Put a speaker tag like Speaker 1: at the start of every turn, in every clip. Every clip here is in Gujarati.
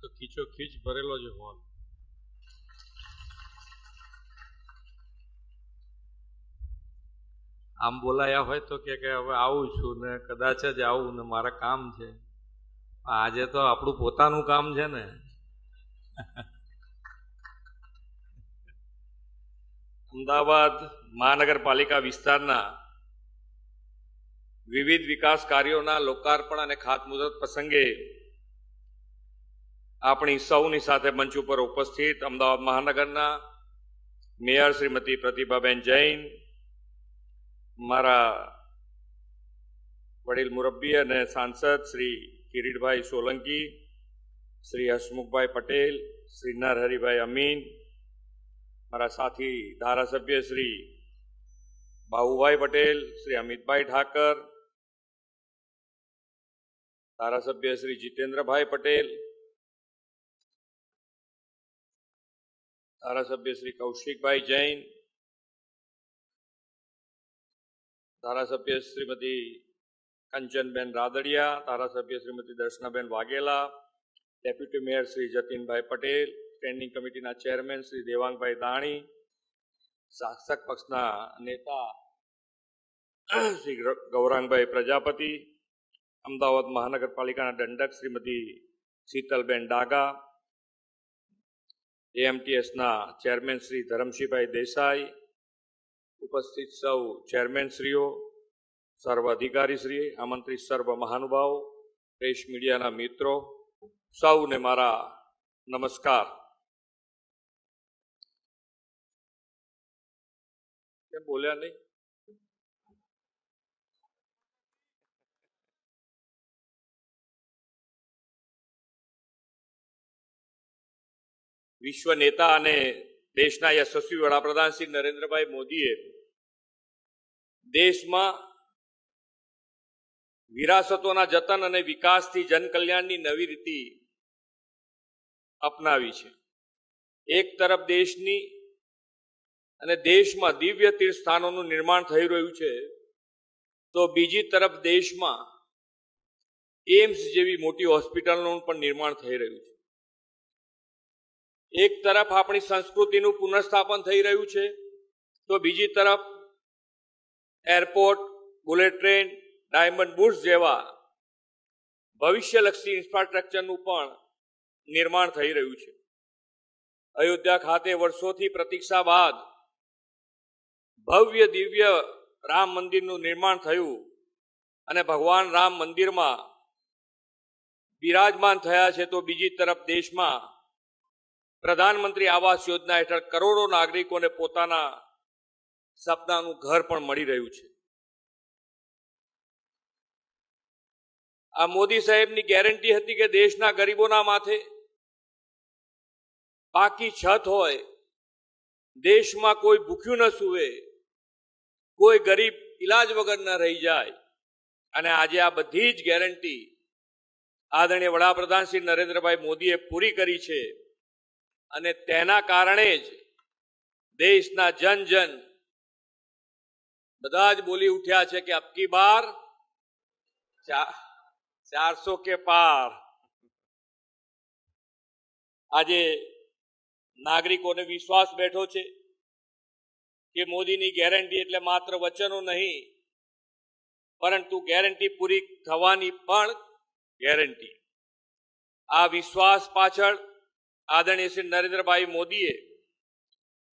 Speaker 1: તો ખીચો ખીચ ભરેલો જ હોલ. આમ બોલાયા હોય તો કે હવે આવું છું ને કદાચ જ આવું ને મારા કામ છે. આજે તો આપણું પોતાનું કામ છે ને. અમદાવાદ મહાનગરપાલિકા વિસ્તારના વિવિધ વિકાસ કાર્યોના લોકાર્પણ અને ખાતમુહૂર્ત પ્રસંગે આપણી સૌની સાથે મંચ ઉપર ઉપસ્થિત અમદાવાદ મહાનગરના મેયર શ્રીમતી પ્રતિભાબેન જૈન, મારા વડીલ મુરબ્બી અને સાંસદ શ્રી કિરીટભાઈ સોલંકી, શ્રી હસમુખભાઈ પટેલ, શ્રી નરહરિભાઈ અમીન, મારા સાથી ધારાસભ્ય શ્રી બાબુભાઈ પટેલ, શ્રી અમિતભાઈ ઠાકર, ધારાસભ્ય શ્રી જીતેન્દ્રભાઈ પટેલ, ધારાસભ્ય શ્રી કૌશિકભાઈ જૈન, ધારાસભ્ય શ્રીમતી કંચનબેન રાદડિયા, ધારાસભ્ય શ્રીમતી દર્શનાબેન વાઘેલા, ડેપ્યુટી મેયર શ્રી જતીનભાઈ પટેલ, સ્ટેન્ડિંગ કમિટીના ચેરમેન શ્રી દેવાંગભાઈ દાણી, શાસક પક્ષના નેતા શ્રી ગૌરાંગભાઈ પ્રજાપતિ, અમદાવાદ મહાનગરપાલિકાના દંડક શ્રીમતી શીતલબેન ડાગા, એએમટીએસના ચેરમેન શ્રી ધરમસિંહભાઈ દેસાઈ, ઉપસ્થિત સૌ ચેરમેનશ્રીઓ, સર્વ અધિકારીશ્રી, આમંત્રિત સર્વ મહાનુભાવો, પ્રેસ મીડિયાના મિત્રો, સૌને મારા નમસ્કાર. કેમ બોલ્યા નહીં? વિશ્વ નેતા અને દેશના યશસ્વી વડાપ્રધાન શ્રી નરેન્દ્રભાઈ મોદીએ દેશમાં વિરાસતોના જતન અને વિકાસથી જનકલ્યાણની નવી રીતિ અપનાવી છે. એક તરફ દેશની અને દેશમાં દિવ્ય તીર્થ સ્થાનોનું નિર્માણ થઈ રહ્યું છે, તો બીજી તરફ દેશમાં એમ્સ જેવી મોટી હોસ્પિટલનું પણ નિર્માણ થઈ રહ્યું છે. એક તરફ આપણી સંસ્કૃતિનું પુનઃસ્થાપન થઈ રહ્યું છે, તો બીજી તરફ airport, bullet train, diamond bourse જેવા ભવિષ્યલક્ષી ઇન્ફ્રાસ્ટ્રક્ચરનું પણ નિર્માણ થઈ રહ્યું છે. અયોધ્યા ખાતે વર્ષોથી પ્રતીક્ષા બાદ ભવ્ય દિવ્ય રામ મંદિરનું નિર્માણ થયું અને ભગવાન રામ મંદિરમાં બિરાજમાન થયા છે, તો બીજી તરફ દેશમાં પ્રધાનમંત્રી આવાસ યોજના હેઠળ કરોડો નાગરિકોને પોતાના સપનાનું ઘર પણ મળી રહ્યું છે. આ મોદી સાહેબની ગેરંટી હતી કે દેશના ગરીબોના માથે પાકી છત હોય, દેશમાં કોઈ ભૂખ્યું ન સૂવે, કોઈ ગરીબ ઈલાજ વગર ન રહી જાય. અને આજે આ બધી જ ગેરંટી આદરણીય વડાપ્રધાન શ્રી નરેન્દ્રભાઈ મોદીએ પૂરી કરી છે. અને તેના કારણે જ દેશના જન જન બધા જ બોલી ઉઠ્યા છે કે અબકી બાર 400 કે પાર. આજે નાગરિકોને વિશ્વાસ બેઠો છે કે મોદીની ગેરંટી એટલે માત્ર વચનો નહીં, પરંતુ ગેરંટી પૂરી થવાની પણ ગેરંટી. આ વિશ્વાસ પાછળ આદરણીય શ્રી નરેન્દ્રભાઈ મોદીએ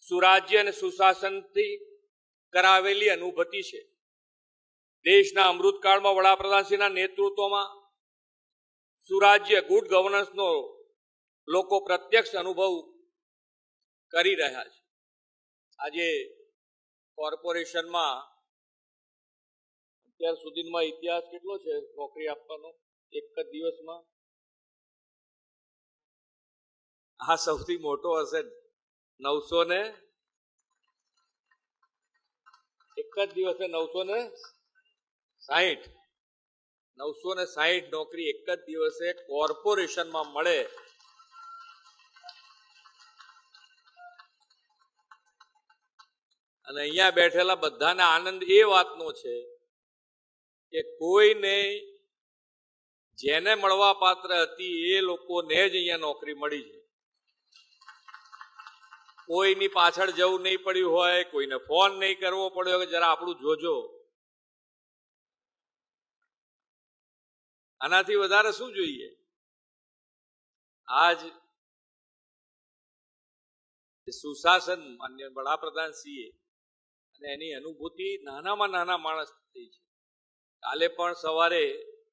Speaker 1: સુરાજ્ય અને સુશાસનથી કરાવેલી અનુભૂતિ છે. દેશના અમૃતકાળમાં વડાપ્રધાનશ્રીના નેતૃત્વમાં સુરાજ્ય, ગુડ ગવર્નન્સનો લોકો પ્રત્યક્ષ અનુભવ કરી રહ્યા છે. આજે કોર્પોરેશનમાં અત્યાર સુધીમાં ઇતિહાસ કેટલો છે નોકરી આપવાનો એક જ દિવસમાં? આ સૌથી મોટો હશે. 900 ને એક જ દિવસે 960 નોકરી એક જ દિવસે કોર્પોરેશનમાં મળે. અને અહીંયા બેઠેલા બધાને આનંદ એ વાતનો છે કે કોઈને જેને મળવા પાત્ર હતી એ લોકોને જ અહીંયા નોકરી મળી છે. કોઈની પાછળ જવું નહીં પડ્યું હોય, કોઈને ફોન નહીં કરવો પડ્યો કે જરા આપણું જોજો. આનાથી વધારે શું જોઈએ? આજ સુશાસન માન્ય વડાપ્રધાન શ્રીએ અને એની અનુભૂતિ નાનામાં નાના માણસ થઈ છે. કાલે પણ સવારે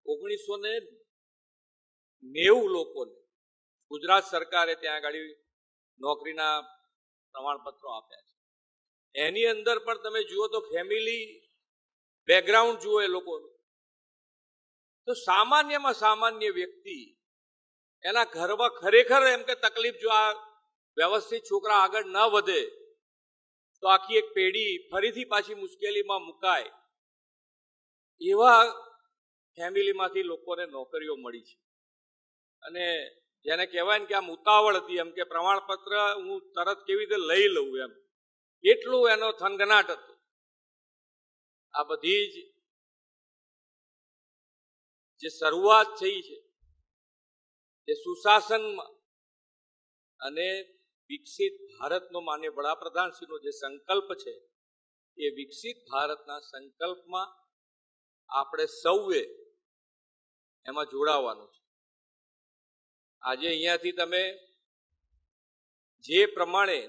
Speaker 1: 1990 લોકોને ગુજરાત સરકારે ત્યાં આગળ નોકરીના પ્રમાણપત્રો આપ્યા છે. એની અંદર પણ તમે જુઓ તો ફેમિલી બેકગ્રાઉન્ડ જુઓ એ લોકોનું, તો સામાન્યમાં સામાન્ય વ્યક્તિ એના ઘરમાં ખરેખર એમ કે તકલીફ, જો આ વ્યવસ્થિત છોકરા આગળ ન વધે તો આખી એક પેઢી ફરીથી પાછી મુશ્કેલીમાં મુકાય, એવા ફેમિલીમાંથી લોકોને નોકરીઓ મળી છે. અને જેને કહેવાય ને કે આમ ઉતાવળ હતી, એમ કે પ્રમાણપત્ર હું તરત કેવી રીતે લઈ લઉં, એમ એટલું એનો થનગનાટ હતો. આ બધી જ જે શરૂઆત થઈ છે જે સુશાસનમાં અને વિકસિત ભારતનો માન્ય વડાપ્રધાનશ્રીનો જે સંકલ્પ છે, એ વિકસિત ભારતના સંકલ્પમાં આપણે સૌએ એમાં જોડાવાનું છે. આજે અહીંયાથી તમે જે પ્રમાણે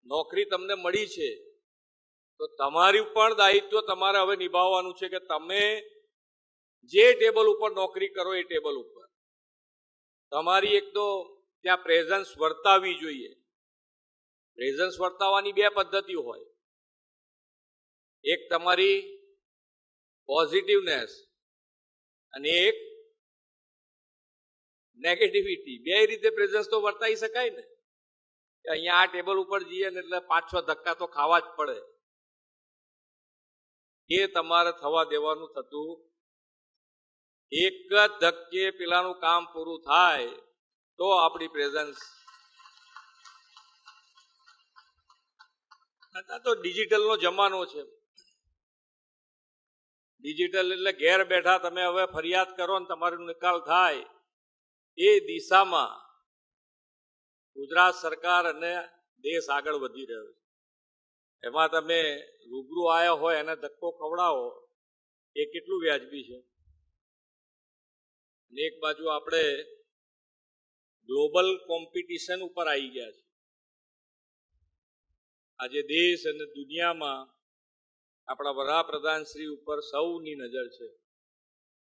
Speaker 1: નોકરી તમને મળી છે, તો તમારું પણ દાયિત્વ તમારે હવે નિભાવવાનું છે કે તમે જે ટેબલ ઉપર નોકરી કરો એ ટેબલ ઉપર તમારી એક તો ત્યાં પ્રેઝન્સ વર્તાવવી જોઈએ. પ્રેઝન્સ વર્તાવવાની બે પદ્ધતિઓ હોય, એક તમારી પોઝિટિવનેસ અને એક નેગેટિવિટી. બે રીતે પ્રેઝન્સ તો વર્તાઈ શકાય ને, કે અહીંયા આ ટેબલ ઉપર જઈએ ને એટલે 5-6 ધક્કા તો ખાવા જ પડે. એ તમારે થવા દેવાનું થતું. એક જ ધક્કે પેલાનું કામ પૂરું થાય તો આપણી પ્રેઝન્સ. તો ડિજિટલનો જમાનો છે. ડિજિટલ એટલે ઘેર બેઠા તમે હવે ફરિયાદ કરો ને તમારો નિકાલ થાય, એ દિશામાં ગુજરાત સરકાર અને દેશ આગળ વધી રહ્યો છે. એમાં તમે રૂબરૂ આવ્યા હોય એને ધક્કો ખવડાવો એ કેટલું વ્યાજબી છે. અને એક બાજુ આપણે ગ્લોબલ કોમ્પિટિશન ઉપર આવી ગયા છે. આજે દેશ અને દુનિયામાં આપણા વડાપ્રધાન શ્રી ઉપર સૌની નજર છે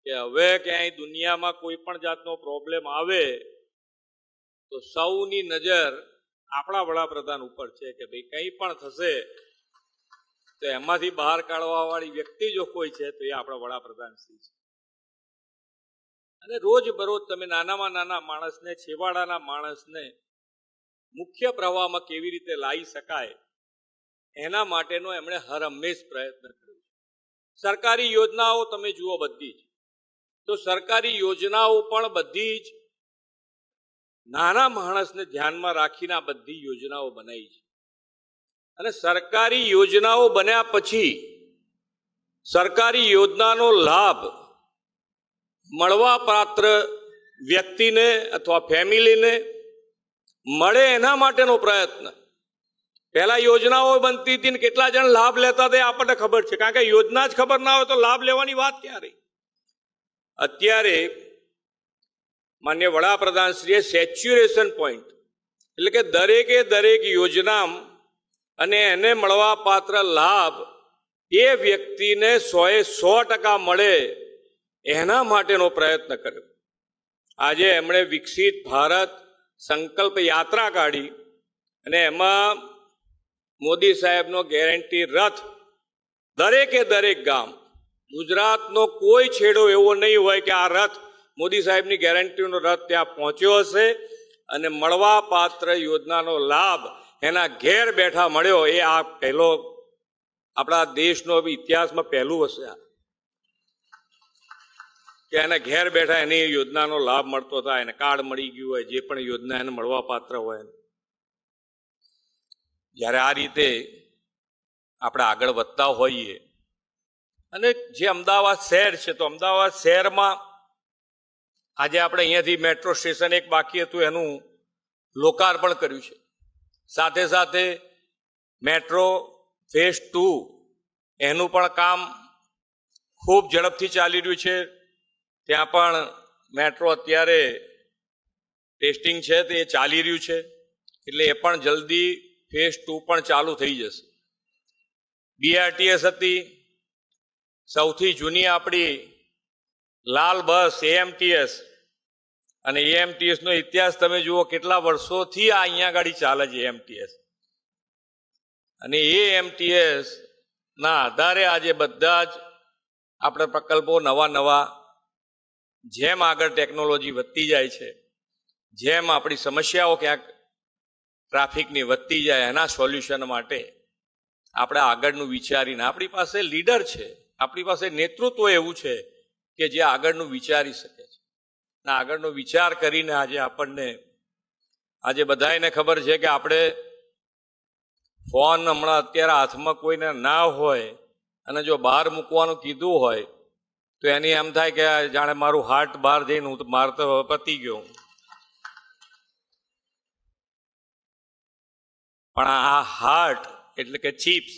Speaker 1: કે હવે ક્યાંય દુનિયામાં કોઈ પણ જાતનો પ્રોબ્લેમ આવે તો સૌની નજર આપણા વડાપ્રધાન ઉપર છે કે ભાઈ કંઈ પણ થશે તો એમાંથી બહાર કાઢવા વાળી વ્યક્તિ જો કોઈ છે તો એ આપણા વડાપ્રધાન શ્રી છે. અને રોજ બરોજ તમે નાનામાં નાના માણસને, છેવાડાના માણસને મુખ્ય પ્રવાહમાં કેવી રીતે લાવી શકાય એના માટેનો એમણે હર હંમેશ પ્રયત્ન કર્યો. સરકારી યોજનાઓ તમે જુઓ બધી જ, તો સરકારી યોજનાઓ પણ બધી જ નાના માણસને ધ્યાનમાં રાખીને આ બધી યોજનાઓ બનાવી છે. અને સરકારી યોજનાઓ બન્યા પછી સરકારી યોજનાનો લાભ મળવા પાત્ર વ્યક્તિને અથવા ફેમિલીને મળે એના માટેનો પ્રયત્ન. પહેલા યોજનાઓ બનતી હતી ને કેટલા જણ લાભ લેતા હતા આપણને ખબર છે, કારણ કે યોજના જ ખબર ના હોય તો લાભ લેવાની વાત ક્યાં રહી. અત્યારે માન્ય વડાપ્રધાનશ્રીએ સેચ્યુરેશન પોઈન્ટ એટલે કે દરેક યોજના અને એને મળવા પાત્ર લાભ એ વ્યક્તિને 100% મળે એના માટેનો પ્રયત્ન કર્યો. આજે એમણે વિકસિત ભારત સંકલ્પ યાત્રા કાઢી અને એમાં મોદી સાહેબનો ગેરંટી રથ દરેક ગામ, ગુજરાતનો કોઈ છેડો એવો નહીં હોય કે આ રથ મોદી સાહેબની ગેરંટીનો રથ ત્યાં પહોંચ્યો હશે અને મળવા પાત્ર યોજનાનો લાભ એના ઘેર બેઠા મળ્યો. એ આ પહેલો આપણા દેશનો ઇતિહાસમાં પહેલું હશે કે એને ઘેર બેઠા એની યોજનાનો લાભ મળતો થાય, એને કાર્ડ મળી ગયું હોય, જે પણ યોજના એને મળવા પાત્ર હોય. જ્યારે આ રીતે આપણે આગળ વધતા હોઈએ અને જે અમદાવાદ શહેર છે, તો અમદાવાદ શહેરમાં આજે આપણે અહીંયાથી મેટ્રો સ્ટેશન એક બાકી હતું એનું લોકાર્પણ કર્યું છે. સાથે સાથે મેટ્રો ફેઝ 2 એનું પણ કામ ખૂબ ઝડપથી ચાલી રહ્યું છે. ત્યાં પણ મેટ્રો અત્યારે ટેસ્ટિંગ છે તે ચાલી રહ્યું છે, એટલે એ પણ જલ્દી ફેઝ 2 પણ ચાલુ થઈ જશે. BRTS હતી સૌથી જૂની આપણી લાલ બસ AMTS, અને AMTS નો ઇતિહાસ તમે જુઓ કેટલા વર્ષોથી આ અહીંયા ગાડી ચાલે છે AMTS. અને AMTS ના આધારે આજે બધા જ આપણે પ્રકલ્પો નવા જેમ આગળ ટેકનોલોજી વધતી જાય છે, જેમ આપણી સમસ્યાઓ ક્યાંક ટ્રાફિકની વધતી જાય એના સોલ્યુશન માટે આપણે આગળનું વિચારીને, આપણી પાસે લીડર છે, આપણી પાસે નેતૃત્વ એવું છે કે જે આગળનું વિચારી શકે છે. અને આગળનો વિચાર કરીને આજે બધાને ખબર છે કે આપણે ફોન હમણાં અત્યારે હાથમાં કોઈને ના હોય અને જો બહાર મૂકવાનું કીધું હોય તો એની એમ થાય કે જાણે મારું હાર્ટ બહાર જઈને હું મારે તો પતી ગયો. પણ આ હાર્ટ એટલે કે ચિપ્સ,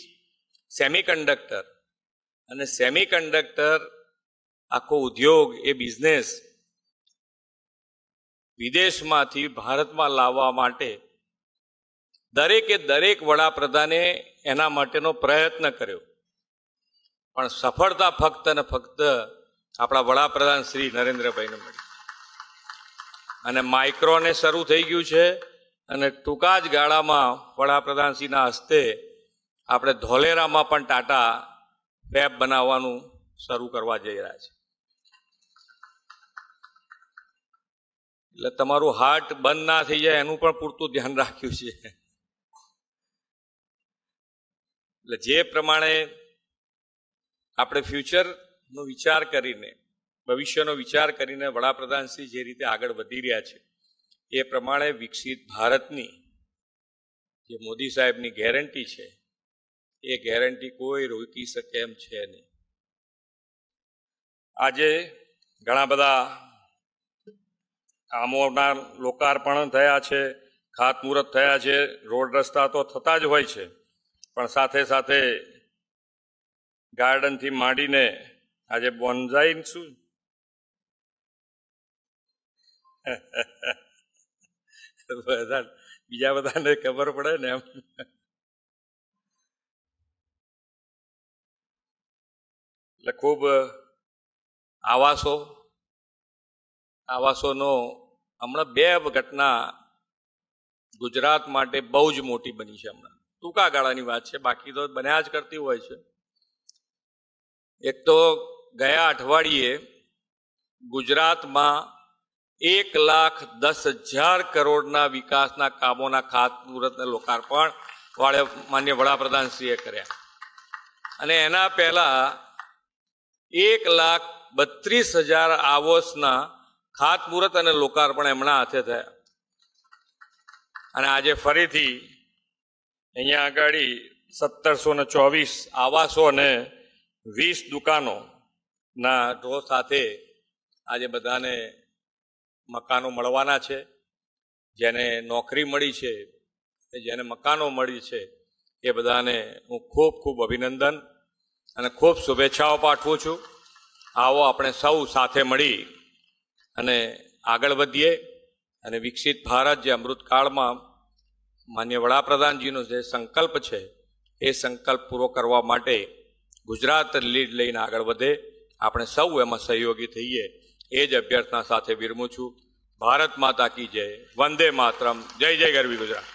Speaker 1: સેમિકન્ડક્ટર, અને સેમિકન્ડક્ટર આખો ઉદ્યોગ એ બિઝનેસ વિદેશમાંથી ભારતમાં લાવવા માટે દરેક વડાપ્રધાને એના માટેનો પ્રયત્ન કર્યો. પણ સફળતા ફક્ત ને ફક્ત આપણા વડાપ્રધાન શ્રી નરેન્દ્રભાઈને મળી. અને માઇક્રોને શરૂ થઈ ગયું છે, અને ટૂંકા જ ગાળામાં વડાપ્રધાનશ્રીના હસ્તે આપણે ધોલેરામાં પણ ટાટા ફેબ બનાવવાનું શરૂ કરવા જઈ રહ્યા છે. એટલે તમારું હાર્ટ બંધ ના થઈ જાય એનું પણ પૂરતું ધ્યાન રાખ્યું છે. એટલે જે પ્રમાણે આપણે ફ્યુચરનો વિચાર કરીને, ભવિષ્યનો વિચાર કરીને વડાપ્રધાનશ્રી જે રીતે આગળ વધી રહ્યા છે એ પ્રમાણે વિકસિત ભારતની જે મોદી સાહેબની ગેરંટી છે એ ગેરંટી કોઈ રોકી શકે એમ છે નહીં. આજે ઘણા બધા કામોના લોકાર્પણ થયા છે, ખાતમુહૂર્ત થયા છે, રોડ રસ્તા તો થતા જ હોય છે, પણ સાથે સાથે ગાર્ડનથી માંડીને આજે બોન્સાઈ શું બીજા બધાને ખબર પડે ને એમ. એટલે ખૂબ આવાસોનો હમણાં 2 ઘટના ગુજરાત માટે બહુ જ મોટી બની છે. હમણાં ટૂંકા ગાળાની વાત છે, બાકી તો બન્યા જ કરતી હોય છે. એક તો ગયા અઠવાડિયે ગુજરાતમાં 1,10,000 કરોડના વિકાસના કામોના ખાતમુહૂર્ત અને લોકાર્પણ માનનીય વડાપ્રધાનશ્રીએ કર્યા. અને એના પહેલા 1,32,000 આવાસના ખાતમુહૂર્ત અને લોકાર્પણ એમના હાથે થયા. અને આજે ફરીથી અહીંયા આગળ 1,724 આવાસો અને 20 દુકાનોના ડ્રો સાથે આજે બધાને મકાનો મળવાના છે. જેને નોકરી મળી છે, જેને મકાનો મળી છે એ બધાને હું ખૂબ ખૂબ અભિનંદન અને ખૂબ શુભેચ્છાઓ પાઠવું છું. આવો આપણે સૌ સાથે મળી અને આગળ વધીએ અને વિકસિત ભારત જે અમૃતકાળમાં માનનીય વડાપ્રધાનજીનો જે સંકલ્પ છે એ સંકલ્પ પૂરો કરવા માટે ગુજરાત લીડ લઈને આગળ વધે, આપણે સૌ એમાં સહયોગી થઈએ એ જ અભ્યર્થના સાથે વિરમું છું. ભારત માતા કી જય. વંદે માતરમ. જય જય ગરવી ગુજરાત.